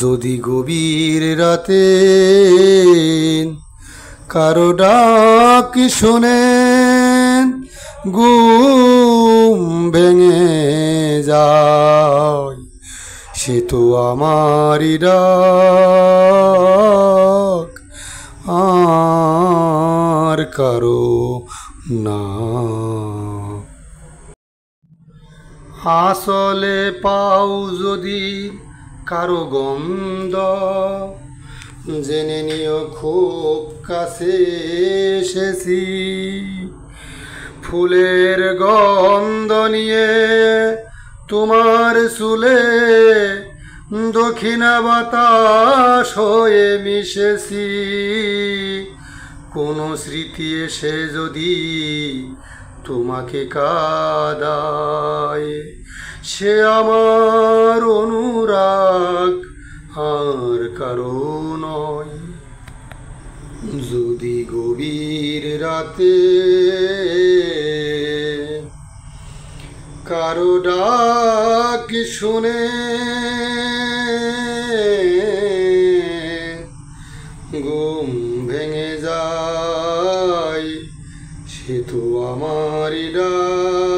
যদি গভীর রাতে কারো ডাক শোনেন, ঘুম ভেঙে যায়, সে তো আমারই ডাক, আর কারো না। আসলে পাও যদি কারো গন্ধ, জেনে নিও খুব কাছে এসেছি। ফুলের গন্ধ নিয়ে তোমার চুলে দক্ষিণা বাতাস হয়ে মিশেছি। কোনো স্মৃতি এসে যদি তোমাকে কাঁদায়, সে আমার অনুরাগ, আর কারো নয়। যদি গভীর রাতে কারো ডাক শুনে, ঘুম ভেঙে যায়, সে তো আমারই ডাক।